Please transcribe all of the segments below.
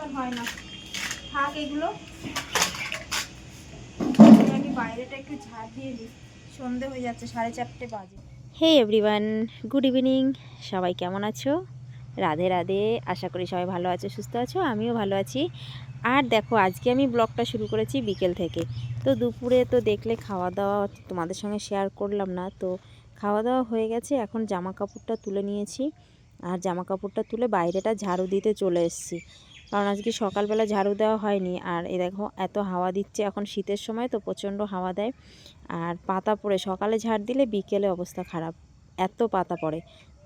পরিষ্কার হয় না, থাক এগুলো। আমি বাইরেটা একটু ঝাড় দিয়ে দিই, সন্ধে হয়ে যাচ্ছে, 4:30 বাজে। Hey everyone, good evening. সবাই কেমন আছো? রাধে রাধে। আশা করি সবাই ভালো আছো, সুস্থ আছো, আমিও ভালো আছি। আর দেখো, আজকে আমি ব্লগটা শুরু করেছি বিকেল থেকে। তো দুপুরে তো দেখলে খাওয়া দাওয়া তোমাদের সঙ্গে শেয়ার করলাম না। তো খাওয়া দাওয়া হয়ে গেছে, এখন জামা কাপড়টা তুলে নিয়েছি। আর জামা কাপড়টা তুলে বাইরেটা ঝাড়ু দিতে চলে এসেছি, কারণ আজকে সকালবেলা ঝাড়ু দেওয়া হয়নি। আর এই দেখো এত হাওয়া দিচ্ছে, এখন শীতের সময় তো প্রচণ্ড হাওয়া দেয়। আর পাতা পড়ে, সকালে ঝাড় দিলে বিকেলে অবস্থা খারাপ, এত পাতা পড়ে।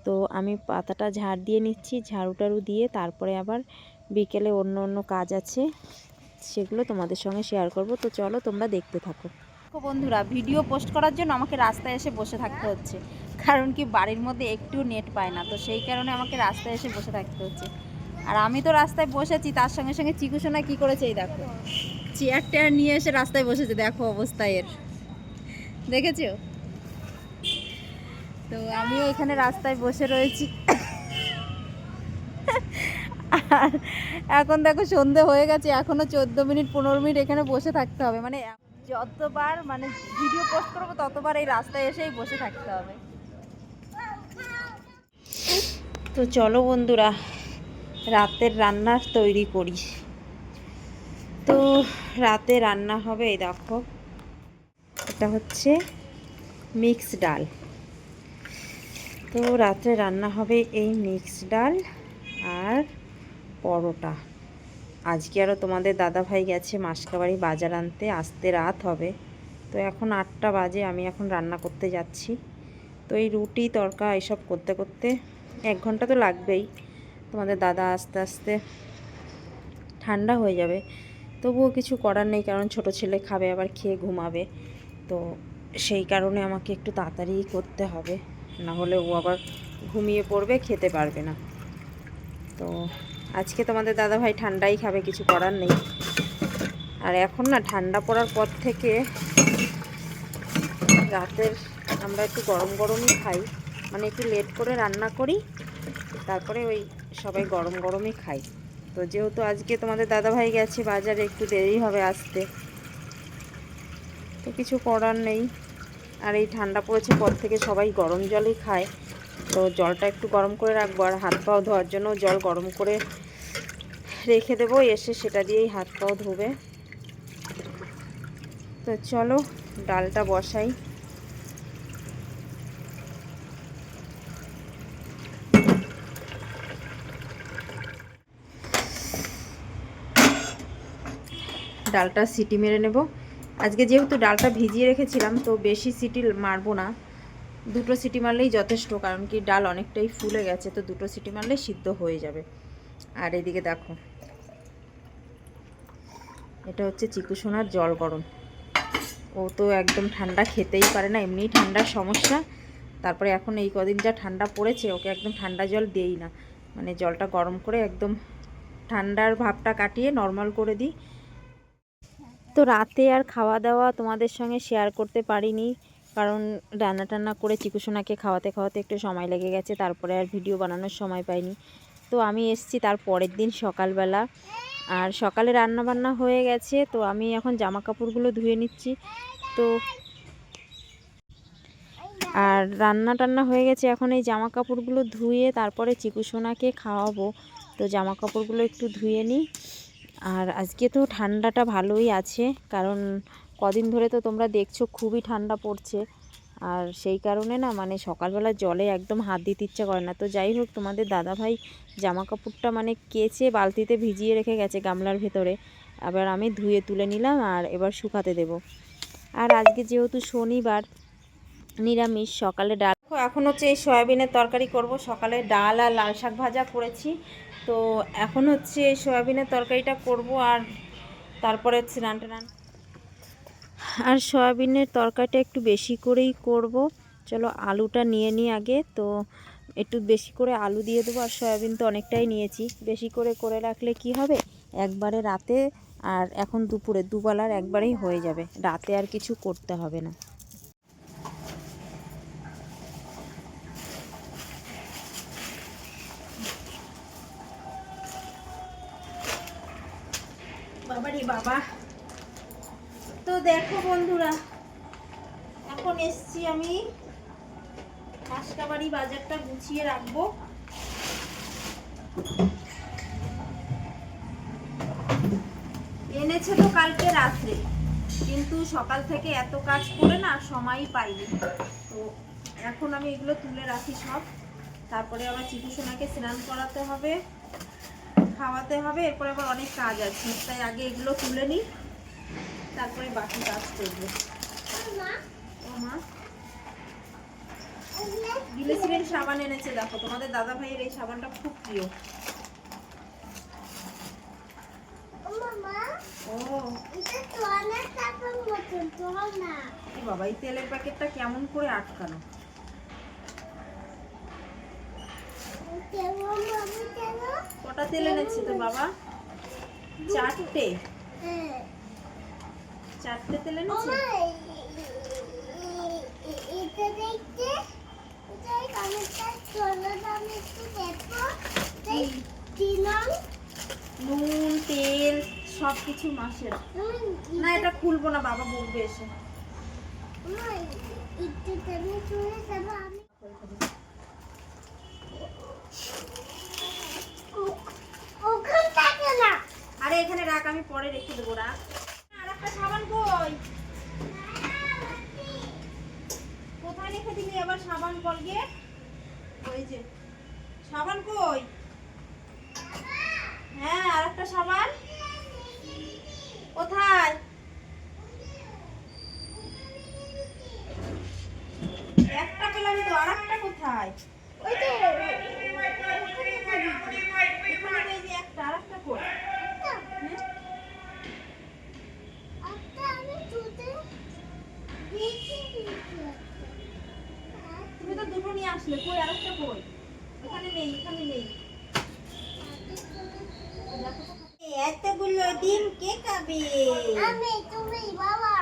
তো আমি পাতাটা ঝাড় দিয়ে নিচ্ছি, ঝাড়ু টাড়ু দিয়ে তারপরে আবার বিকেলে অন্য অন্য কাজ আছে, সেগুলো তোমাদের সঙ্গে শেয়ার করব। তো চলো তোমরা দেখতে থাকো। বন্ধুরা, ভিডিও পোস্ট করার জন্য আমাকে রাস্তায় এসে বসে থাকতে হচ্ছে, কারণ কি বাড়ির মধ্যে একটু নেট পায় না, তো সেই কারণে আমাকে রাস্তায় এসে বসে থাকতে হচ্ছে। আর আমি তো রাস্তায় বসেছি, তার সঙ্গে সঙ্গে চিকুসোনা কি করেছে এই দেখো, চেয়ার টেয়ার নিয়ে এসে রাস্তায় বসেছে, দেখো অবস্থা এর, দেখেছো? তো আমিও এখানে রাস্তায় বসে রয়েছি। আর এখন দেখো সন্ধে হয়ে গেছে, এখনো 14 মিনিট 15 মিনিট এখানে বসে থাকতে হবে। মানে যতবার মানে ভিডিও পোস্ট করবো ততবার এই রাস্তায় এসেই বসে থাকতে হবে। তো চলো বন্ধুরা, রাতের রান্নার তৈরি করি। তো রাতে রান্না হবে, এই দেখো এটা হচ্ছে মিক্স ডাল। তো রাত্রে রান্না হবে এই মিক্স ডাল আর পরোটা। আজকে আরও তোমাদের দাদাভাই গেছে মাসকাবাড়ি বাজার আনতে, আসতে রাত হবে। তো এখন 8টা বাজে, আমি এখন রান্না করতে যাচ্ছি। তো এই রুটি তড়কা এসব করতে করতে 1 ঘন্টা তো লাগবেই। তোমাদের দাদা আস্তে আস্তে ঠান্ডা হয়ে যাবে, তবুও কিছু করার নেই, কারণ ছোট ছেলে খাবে আবার খেয়ে ঘুমাবে। তো সেই কারণে আমাকে একটু তাড়াতাড়ি করতে হবে, না হলে ও আবার ঘুমিয়ে পড়বে, খেতে পারবে না। তো আজকে তোমাদের দাদাভাই ঠান্ডাই খাবে, কিছু করার নেই। আর এখন না ঠান্ডা পড়ার পর থেকে রাতের আমরা একটু গরম গরমই খাই, মানে একটু লেট করে রান্না করি, তারপরে ওই সবাই গরম গরমই খাই। তো যেহেতু আজকে তোমাদের দাদাভাই গেছে বাজারে, একটু দেরি হবে আসতে, তো কিছু করার নেই। আর এই ঠান্ডা পড়েছে পর থেকে সবাই গরম জলই খায়। তো জলটা একটু গরম করে রাখবো, আর হাত পাও ধোয়ার জন্য জল গরম করে রেখে দেবো, এসে সেটা দিয়েই হাত পাও ধোবে। তো চলো ডালটা বসাই। ডালটা সিটি মেরে নেব। আজকে যেহেতু ডালটা ভিজিয়ে রেখেছিলাম, তো বেশি সিটি মারবো না, 2টো সিটি মারলেই যথেষ্ট, কারণ কি ডাল অনেকটাই ফুলে গেছে, তো 2টো সিটি মারলেই সিদ্ধ হয়ে যাবে। আর এদিকে দেখো, এটা হচ্ছে চিকুসোনার জল গরম। ও তো একদম ঠান্ডা খেতেই পারে না, এমনিই ঠান্ডার সমস্যা, তারপরে এখন এই কদিন যা ঠান্ডা পড়েছে, ওকে একদম ঠান্ডা জল দেই না, মানে জলটা গরম করে একদম ঠান্ডার ভাবটা কাটিয়ে নর্মাল করে দিই। তো রাতে আর খাওয়া দাওয়া তোমাদের সঙ্গে শেয়ার করতে পারিনি, কারণ রান্না টান্না করে চিকুসোনাকে খাওয়াতে খাওয়াতে একটু সময় লেগে গেছে, তারপরে আর ভিডিও বানানোর সময় পাইনি। তো আমি এসছি তার পরের দিন সকালবেলা, আর সকালে রান্না বান্না হয়ে গেছে। তো আমি এখন জামা কাপড়গুলো ধুয়ে নিচ্ছি। তো আর রান্না টান্না হয়ে গেছে, এখন এই জামা কাপড়গুলো ধুয়ে তারপরে চিকুসোনাকে খাওয়াবো। তো জামা কাপড়গুলো একটু ধুয়ে নিই। আর আজকে তো ঠান্ডাটা ভালোই আছে, কারণ কদিন ধরে তো তোমরা দেখছো খুবই ঠান্ডা পড়ছে। আর সেই কারণে না, মানে সকালবেলা জলে একদম হাত দিতে ইচ্ছা করে না। তো যাই হোক, তোমাদের দাদাভাই জামা কাপড়টা মানে কেচে বালতিতে ভিজিয়ে রেখে গেছে গামলার ভেতরে, আবার আমি ধুয়ে তুলে নিলাম আর এবার শুকাতে দেব। আর আজকে যেহেতু শনিবার, নিরামিষ, সকালে ডাল, এখন হচ্ছে এই সয়াবিনের তরকারি করব। সকালে ডাল আর লাল শাক ভাজা করেছি, তো এখন হচ্ছে এই সয়াবিনের তরকারিটা করব। আর তারপরে স্নান টান, আর সয়াবিনের তরকারিটা একটু বেশি করেই করব। চলো আলুটা নিয়ে নিই আগে, তো একটু বেশি করে আলু দিয়ে দেবো। আর সয়াবিন তো অনেকটাই নিয়েছি, বেশি করে করে রাখলে কি হবে, একবারে রাতে আর এখন দুপুরে দুবেলার একবারেই হয়ে যাবে, রাতে আর কিছু করতে হবে না। বাবারে বাবা। তো দেখো বন্ধুরা, এখন এসছি আমি মাসকাবাড়ি বাজারটা গুছিয়ে রাখবো। এনেছে তো কালকে রাত্রে, কিন্তু সকাল থেকে এত কাজ করে না সময়ই পাইনি। তো এখন আমি এগুলো তুলে রাখি সব, তারপরে আবার চিকু সোনাকে স্নান করাতে হবে, খাওয়াতে হবে, এরপরে আবার অনেক কাজ আছে, তাই আগে এগুলো তুলে নিই, তারপরে বাকি কাজ করবো। ও মা, গ্লিসারিন সাবান এনেছে, দেখো তোমাদের দাদা ভাইয়ের এই সাবানটা খুব প্রিয়। ও বাবা, এই তেলের প্যাকেটটা কেমন করে আটকানো? কটা তেল এনেছে তো বাবা? চারটে তেল এনেছে। নুন তেল সবকিছু মাসের। না এটা খুলবো না, বাবা বলবে এসে। আরে এখানে রাখ, আমি পরে রেখে দেবো, রাখ। আর একটা সাবান কই? কোথায় রেখে দিলি আবার সাবান? কলগেট ওই যে সাবান কই? হ্যাঁ, আর একটা সাবান কোথায়? একটা পেলাম তো, আর একটা কোথায়? একটা, আর একটা কই? তুমি তো দুটো নিয়ে আসলে, কই আর একটা কই? এখানে নেই, এখানে নেই। এতগুলো ডিম কে খাবে? আমি, তুমি, বাবা,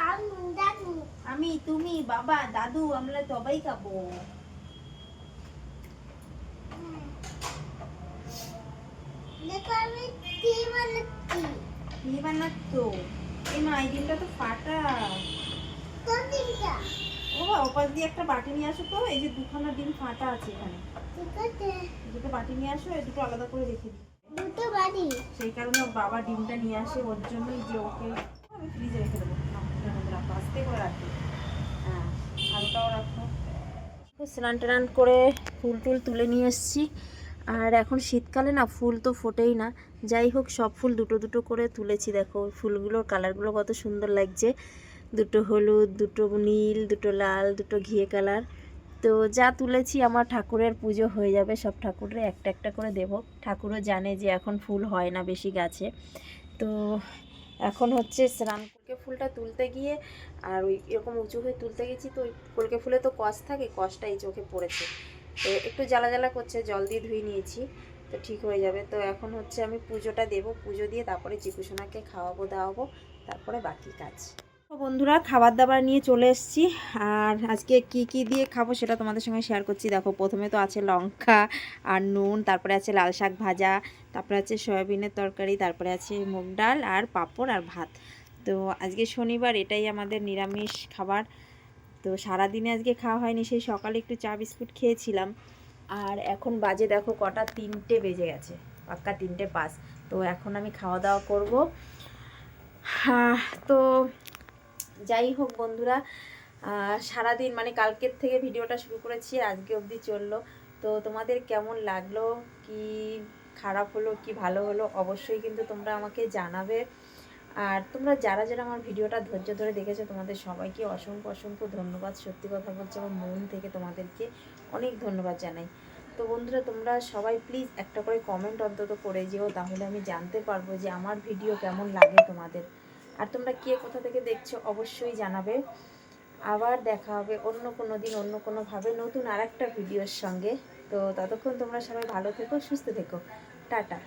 দাদু। আমি, তুমি, বাবা, দাদু, আমরা সবাই খাবো। দেখো আমি কি বানাচ্ছি। কি বানাচ্ছো? এই মা, এই ডিমটা তো ফাটা। কোন ডিমটা? ও বাবা, ওপাশ দিয়ে একটা বাটি নিয়ে আসো তো, এই যে দুখানা ডিম ফাটা আছে এখানে। ঠিক আছে, দুটো বাটি নিয়ে আসো, এই দুটো আলাদা করে রেখে দিই। দুটো বাটি? সেই কারণে বাবা ডিমটা নিয়ে আসে, ওর জন্যই যে ওকে আমি ফ্রিজে রেখে দেবো। রাখো, আস্তে করে রাখো। হ্যাঁ, আলুটাও রাখো। স্নান টান করে ফুল টুল তুলে নিয়ে এসেছি। আর এখন শীতকালে না ফুল তো ফোটেই না, যাই হোক সব ফুল দুটো দুটো করে তুলেছি। দেখো ফুলগুলোর কালারগুলো কত সুন্দর লাগছে, দুটো হলুদ, দুটো নীল, দুটো লাল, দুটো ঘিয়ে কালার। তো যা তুলেছি আমার ঠাকুরের পুজো হয়ে যাবে, সব ঠাকুরের একটা একটা করে দেব। ঠাকুরও জানে যে এখন ফুল হয় না বেশি গাছে। তো এখন হচ্ছে স্নান কলকে ফুলটা তুলতে গিয়ে, আর ওই এরকম উঁচু হয়ে তুলতে গেছি, তো ওই কলকে ফুলে তো কষ থাকে, কষটা এই চোখে পড়েছে, তো একটু জ্বালা জ্বালা করছে, জল দিয়ে ধুয়ে নিয়েছি, তো ঠিক হয়ে যাবে। তো এখন হচ্ছে আমি পুজোটা দেব, পুজো দিয়ে তারপরে চিকুসোনাকে খাওয়াবো দাওয়াবো, তারপরে বাকি কাজ। বন্ধুরা, খাবার দাবার নিয়ে চলে এসেছি, আর আজকে কি কি দিয়ে খাবো সেটা তোমাদের সঙ্গে শেয়ার করছি। দেখো প্রথমে তো আছে লঙ্কা আর নুন, তারপরে আছে লাল শাক ভাজা, তারপরে আছে সয়াবিনের তরকারি, তারপরে আছে মুগ ডাল আর পাঁপড় আর ভাত। তো আজকে শনিবার, এটাই আমাদের নিরামিষ খাবার। তো সারাদিনে আজকে খাওয়া হয়নি, সেই সকালে একটু চা বিস্কুট খেয়েছিলাম। আর এখন বাজে দেখো কটা, 3টে বেজে গেছে, পাক্কা 3টে 5। তো এখন আমি খাওয়া দাওয়া করবো। তো যাই হোক বন্ধুরা, সারাদিন মানে কালকের থেকে ভিডিওটা শুরু করেছি, আজকে অবধি চললো। তো তোমাদের কেমন লাগলো, কি খারাপ হলো কি ভালো হলো, অবশ্যই কিন্তু তোমরা আমাকে জানাবে। আর তোমরা যারা যারা আমার ভিডিওটা ধৈর্য ধরে দেখেছো, তোমাদের সবাইকে অসংখ্য অসংখ্য ধন্যবাদ। সত্যি কথা বলছি, আমার মন থেকে তোমাদেরকে অনেক ধন্যবাদ জানাই। তো বন্ধুরা, তোমরা সবাই প্লিজ একটা করে কমেন্ট অন্তত করে যেও, তাহলে আমি জানতে পারবো যে আমার ভিডিও কেমন লাগে তোমাদের। আর তোমরা কে কোথা থেকে দেখছো অবশ্যই জানাবে। আবার দেখা হবে অন্য কোনো দিন, অন্য কোনোভাবে নতুন আর একটা ভিডিওর সঙ্গে। তো ততক্ষণ তোমরা সবাই ভালো থেকো, সুস্থ থেকো, টাটা।